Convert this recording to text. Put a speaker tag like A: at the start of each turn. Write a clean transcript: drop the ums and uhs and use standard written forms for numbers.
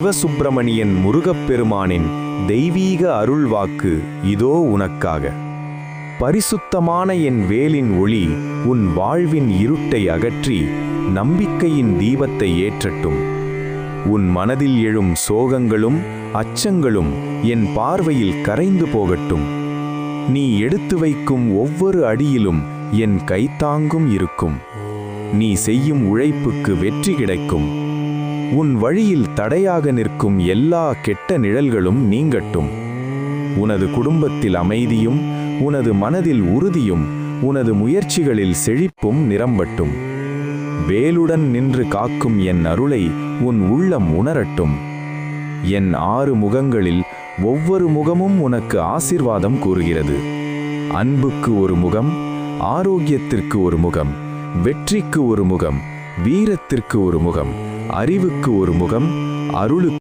A: சிவசுப்பிரமணியன் முருகப்பெருமானின் தெய்வீக அருள்வாக்கு இதோ உனக்காக. பரிசுத்தமான என் வேலின் ஒளி உன் வாழ்வின் இருட்டை அகற்றி நம்பிக்கையின் தீபத்தை ஏற்றட்டும். உன் மனதில் எழும் சோகங்களும் அச்சங்களும் என் பார்வையில் கரைந்து போகட்டும். நீ எடுத்து வைக்கும் ஒவ்வொரு அடியிலும் என் கைத்தாங்கும் இருக்கும். நீ செய்யும் உழைப்புக்கு வெற்றி கிடைக்கும். உன் வழியில் தடையாக நிற்கும் எல்லா கெட்ட நிழல்களும் நீங்கட்டும். உனது குடும்பத்தில் அமைதியும் உனது மனதில் உறுதியும் உனது முயற்சிகளில் செழிப்பும் நிரம்பட்டும். வேலுடன் நின்று காக்கும் என் அருளை உன் உள்ளம் உணரட்டும். என் 6 முகங்களில் ஒவ்வொரு முகமும் உனக்கு ஆசீர்வாதம் கூறுகிறது. அன்புக்கு ஒரு முகம், ஆரோக்கியத்திற்கு ஒரு முகம், வெற்றிக்கு ஒரு முகம், வீரத்திற்கு ஒரு முகம், அறிவுக்கு ஒரு முகம், அருளுக்கு